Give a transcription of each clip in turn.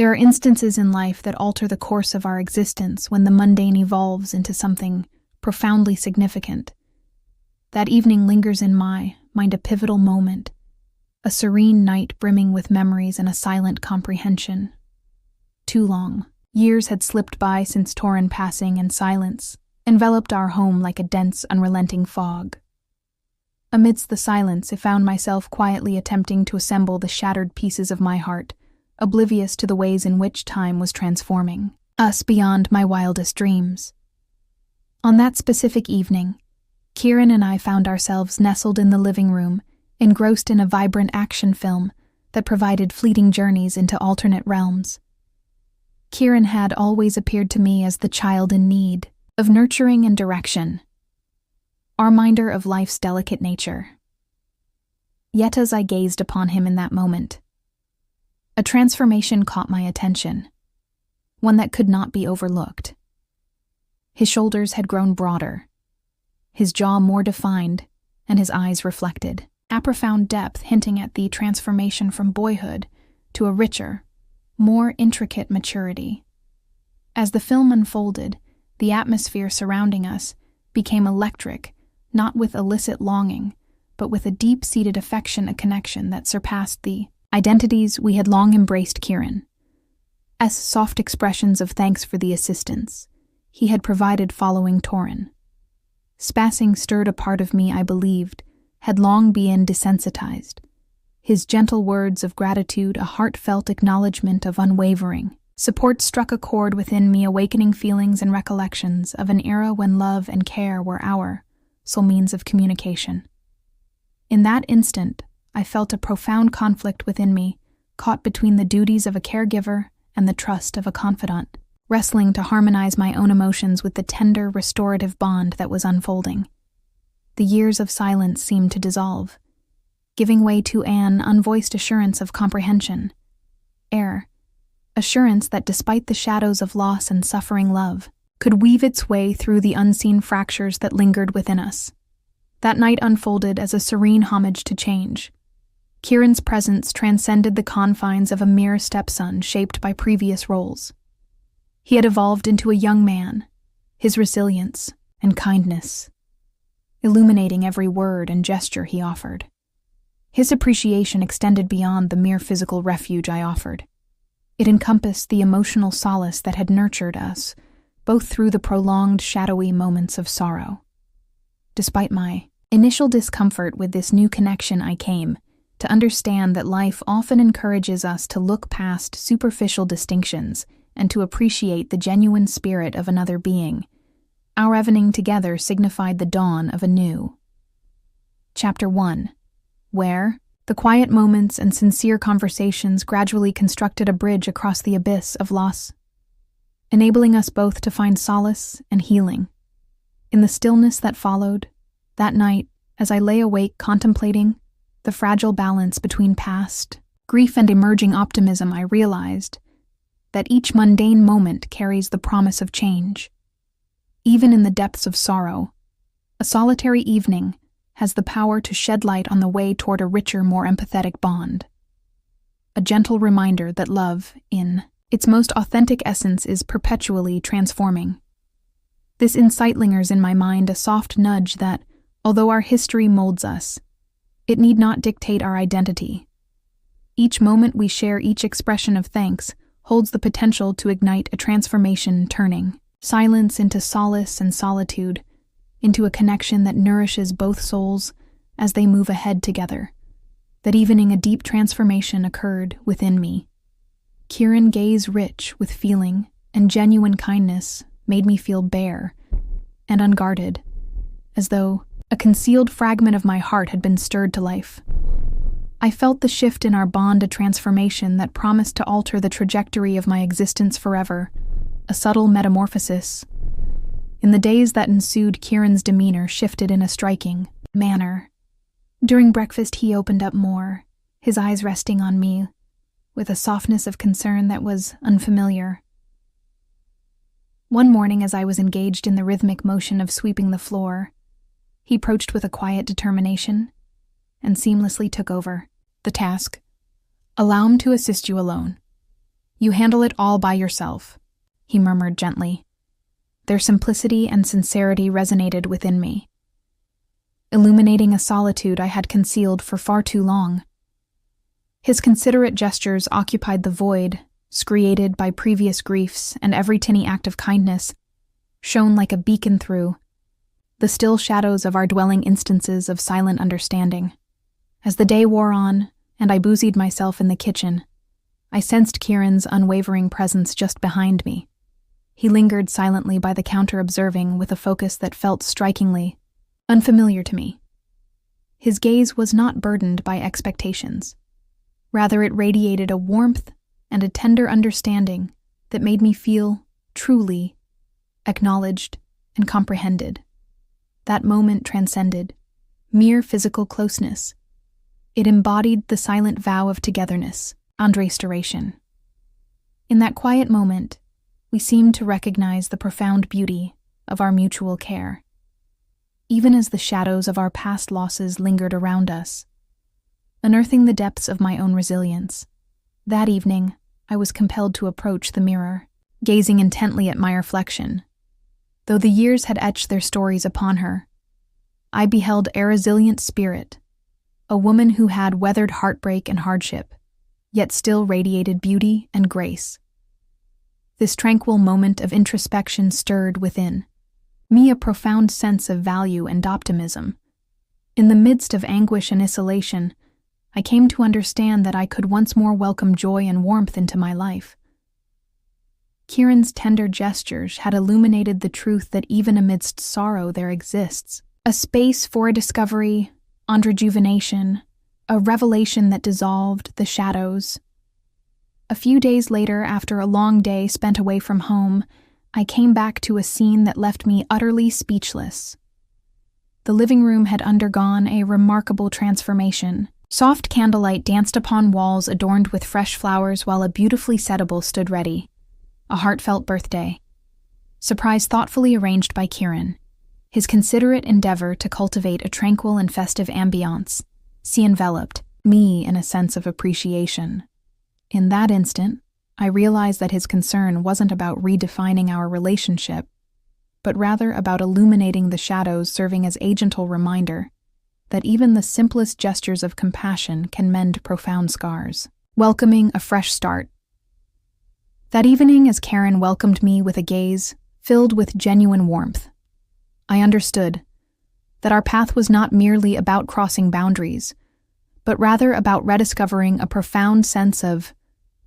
There are instances in life that alter the course of our existence when the mundane evolves into something profoundly significant. That evening lingers in my mind, a pivotal moment, a serene night brimming with memories and a silent comprehension. Too long. Years had slipped by since Torrin passing, and silence enveloped our home like a dense, unrelenting fog. Amidst the silence, I found myself quietly attempting to assemble the shattered pieces of my heart, oblivious to the ways in which time was transforming us beyond my wildest dreams. On that specific evening, Kieran and I found ourselves nestled in the living room, engrossed in a vibrant action film that provided fleeting journeys into alternate realms. Kieran had always appeared to me as the child in need of nurturing and direction, our reminder of life's delicate nature. Yet as I gazed upon him in that moment, a transformation caught my attention, one that could not be overlooked. His shoulders had grown broader, his jaw more defined, and his eyes reflected a profound depth, hinting at the transformation from boyhood to a richer, more intricate maturity. As the film unfolded, the atmosphere surrounding us became electric, not with illicit longing, but with a deep-seated affection, a connection that surpassed the identities we had long embraced. Kieran's soft expressions of thanks for the assistance he had provided following Torrin passing stirred a part of me I believed had long been desensitized. His gentle words of gratitude, a heartfelt acknowledgement of unwavering support, struck a chord within me, awakening feelings and recollections of an era when love and care were our sole means of communication. In that instant, I felt a profound conflict within me, caught between the duties of a caregiver and the trust of a confidant, wrestling to harmonize my own emotions with the tender, restorative bond that was unfolding. The years of silence seemed to dissolve, giving way to an unvoiced assurance of comprehension. Assurance that despite the shadows of loss and suffering, love could weave its way through the unseen fractures that lingered within us. That night unfolded as a serene homage to change. Kieran's presence transcended the confines of a mere stepson shaped by previous roles. He had evolved into a young man, his resilience and kindness illuminating every word and gesture he offered. His appreciation extended beyond the mere physical refuge I offered. It encompassed the emotional solace that had nurtured us, both through the prolonged, shadowy moments of sorrow. Despite my initial discomfort with this new connection, I came to understand that life often encourages us to look past superficial distinctions and to appreciate the genuine spirit of another being. Our evening together signified the dawn of a new Chapter 1, where the quiet moments and sincere conversations gradually constructed a bridge across the abyss of loss, enabling us both to find solace and healing. In the stillness that followed, that night, as I lay awake contemplating the fragile balance between past grief and emerging optimism, I realized that each mundane moment carries the promise of change. Even in the depths of sorrow, a solitary evening has the power to shed light on the way toward a richer, more empathetic bond. A gentle reminder that love, in its most authentic essence, is perpetually transforming. This insight lingers in my mind, a soft nudge that, although our history molds us, it need not dictate our identity. Each moment we share, each expression of thanks, holds the potential to ignite a transformation, turning silence into solace and solitude into a connection that nourishes both souls as they move ahead together. That evening, a deep transformation occurred within me. Kieran's gaze, rich with feeling and genuine kindness, made me feel bare and unguarded, as though a concealed fragment of my heart had been stirred to life. I felt the shift in our bond, a transformation that promised to alter the trajectory of my existence forever, a subtle metamorphosis. In the days that ensued, Kieran's demeanor shifted in a striking manner. During breakfast, he opened up more, his eyes resting on me with a softness of concern that was unfamiliar. One morning, as I was engaged in the rhythmic motion of sweeping the floor, he approached with a quiet determination and seamlessly took over the task. "Allow him to assist you alone. "You handle it all by yourself," he murmured gently. Their simplicity and sincerity resonated within me, illuminating a solitude I had concealed for far too long. His considerate gestures occupied the void, created by previous griefs, and every tiny act of kindness shone like a beacon through the still shadows of our dwelling instances of silent understanding. As the day wore on, and I busied myself in the kitchen, I sensed Kieran's unwavering presence just behind me. He lingered silently by the counter, observing with a focus that felt strikingly unfamiliar to me. His gaze was not burdened by expectations. Rather, it radiated a warmth and a tender understanding that made me feel truly acknowledged and comprehended. That moment transcended mere physical closeness. It embodied the silent vow of togetherness and restoration. In that quiet moment, we seemed to recognize the profound beauty of our mutual care, even as the shadows of our past losses lingered around us, unearthing the depths of my own resilience. That evening, I was compelled to approach the mirror, gazing intently at my reflection. Though the years had etched their stories upon her, I beheld a resilient spirit, a woman who had weathered heartbreak and hardship, yet still radiated beauty and grace. This tranquil moment of introspection stirred within me a profound sense of value and optimism. In the midst of anguish and isolation, I came to understand that I could once more welcome joy and warmth into my life. Kieran's tender gestures had illuminated the truth that even amidst sorrow there exists a space for a discovery and rejuvenation, a revelation that dissolved the shadows. A few days later, after a long day spent away from home, I came back to a scene that left me utterly speechless. The living room had undergone a remarkable transformation. Soft candlelight danced upon walls adorned with fresh flowers while a beautifully settable stood ready, a heartfelt birthday surprise thoughtfully arranged by Kieran. His considerate endeavor to cultivate a tranquil and festive ambiance enveloped me in a sense of appreciation. In that instant, I realized that his concern wasn't about redefining our relationship, but rather about illuminating the shadows, serving as a gentle reminder that even the simplest gestures of compassion can mend profound scars, welcoming a fresh start. That evening, as Karen welcomed me with a gaze filled with genuine warmth, I understood that our path was not merely about crossing boundaries, but rather about rediscovering a profound sense of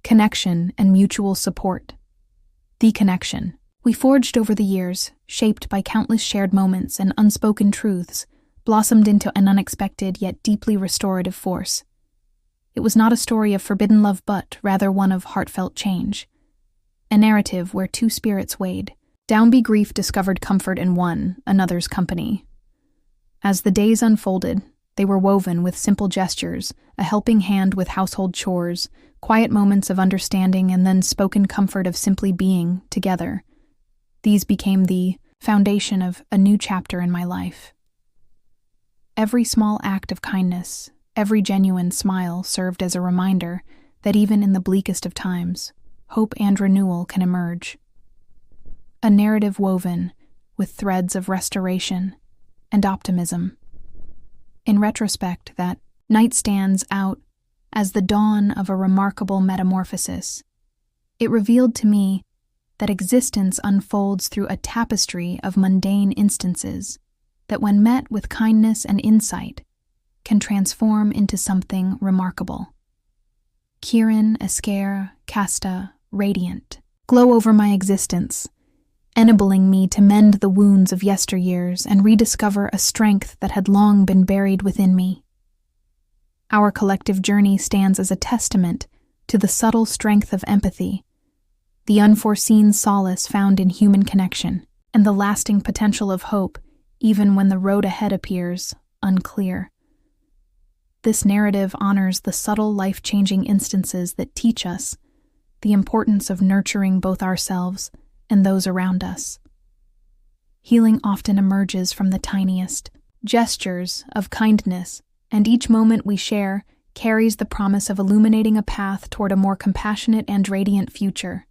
connection and mutual support. The connection we forged over the years, shaped by countless shared moments and unspoken truths, blossomed into an unexpected yet deeply restorative force. It was not a story of forbidden love, but rather one of heartfelt change. A narrative where two spirits weighed. Downby grief discovered comfort in one another's company. As the days unfolded, they were woven with simple gestures, a helping hand with household chores, quiet moments of understanding, and then spoken comfort of simply being together. These became the foundation of a new chapter in my life. Every small act of kindness, every genuine smile served as a reminder that even in the bleakest of times, hope and renewal can emerge. A narrative woven with threads of restoration and optimism. In retrospect, that night stands out as the dawn of a remarkable metamorphosis. It revealed to me that existence unfolds through a tapestry of mundane instances that, when met with kindness and insight, can transform into something remarkable. Kieran, Esquire, Casta, radiant, glow over my existence, enabling me to mend the wounds of yesteryears and rediscover a strength that had long been buried within me. Our collective journey stands as a testament to the subtle strength of empathy, the unforeseen solace found in human connection, and the lasting potential of hope, even when the road ahead appears unclear. This narrative honors the subtle, life-changing instances that teach us the importance of nurturing both ourselves and those around us. Healing often emerges from the tiniest gestures of kindness, and each moment we share carries the promise of illuminating a path toward a more compassionate and radiant future.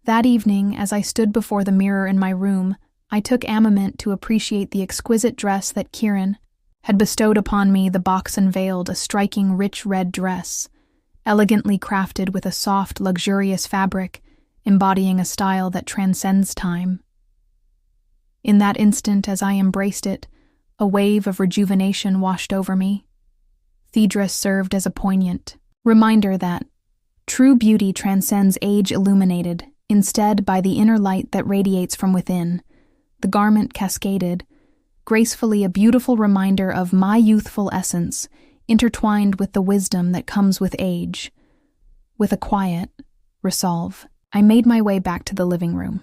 That evening, as I stood before the mirror in my room, I took a moment to appreciate the exquisite dress that Kieran had bestowed upon me. The box unveiled a striking rich red dress, elegantly crafted with a soft, luxurious fabric, embodying a style that transcends time. In that instant, as I embraced it, a wave of rejuvenation washed over me. The dress served as a poignant reminder that true beauty transcends age, illuminated instead by the inner light that radiates from within. The garment cascaded gracefully, a beautiful reminder of my youthful essence, intertwined with the wisdom that comes with age. With a quiet resolve, I made my way back to the living room.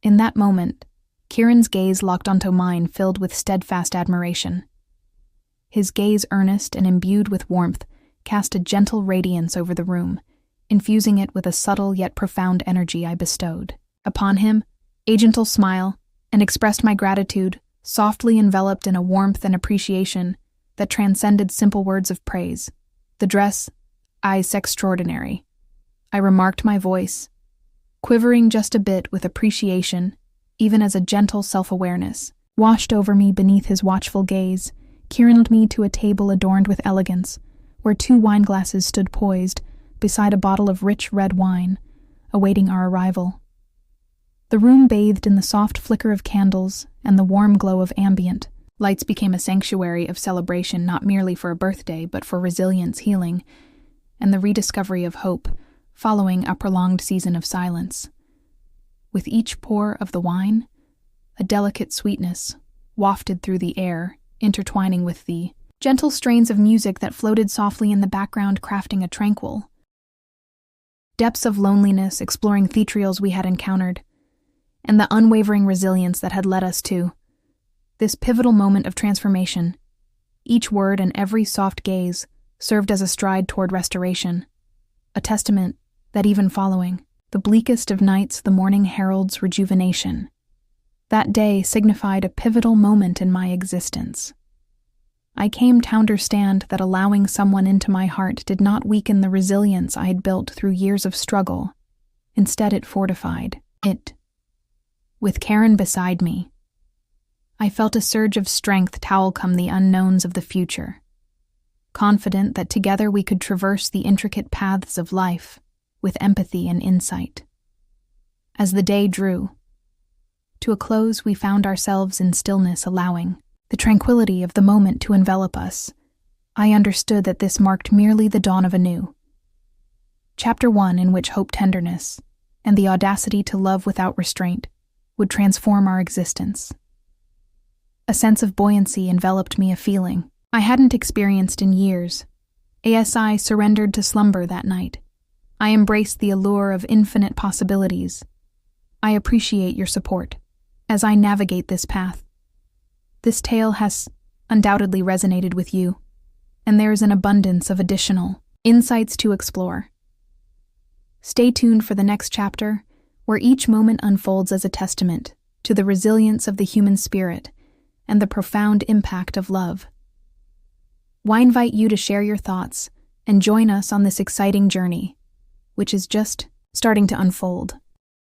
In that moment, Kieran's gaze locked onto mine, filled with steadfast admiration. His gaze, earnest and imbued with warmth, cast a gentle radiance over the room, infusing it with a subtle yet profound energy I bestowed upon him. A gentle smile, and expressed my gratitude, softly enveloped in a warmth and appreciation that transcended simple words of praise. The dress, is extraordinary, I remarked, my voice quivering just a bit with appreciation, even as a gentle self-awareness washed over me beneath his watchful gaze. Kieran led me to a table adorned with elegance, where 2 wine glasses stood poised beside a bottle of rich red wine, awaiting our arrival. The room bathed in the soft flicker of candles and the warm glow of ambient lights became a sanctuary of celebration, not merely for a birthday, but for resilience, healing, and the rediscovery of hope following a prolonged season of silence. With each pour of the wine, a delicate sweetness wafted through the air, intertwining with the gentle strains of music that floated softly in the background, crafting a tranquil depths of loneliness, exploring the trails we had encountered, and the unwavering resilience that had led us to this pivotal moment of transformation. Each word and every soft gaze served as a stride toward restoration, a testament that even following the bleakest of nights, the morning heralds rejuvenation. That day signified a pivotal moment in my existence. I came to understand that allowing someone into my heart did not weaken the resilience I had built through years of struggle. Instead, it fortified it. With Karen beside me, I felt a surge of strength come the unknowns of the future, confident that together we could traverse the intricate paths of life with empathy and insight. As the day drew to a close, we found ourselves in stillness, allowing the tranquility of the moment to envelop us. I understood that this marked merely the dawn of a new Chapter 1, in which hope, tenderness, and the audacity to love without restraint would transform our existence. A sense of buoyancy enveloped me, a feeling I hadn't experienced in years. As I surrendered to slumber that night, I embraced the allure of infinite possibilities. I appreciate your support as I navigate this path. This tale has undoubtedly resonated with you, and there is an abundance of additional insights to explore. Stay tuned for the next chapter, where each moment unfolds as a testament to the resilience of the human spirit and the profound impact of love. I invite you to share your thoughts and join us on this exciting journey, which is just starting to unfold.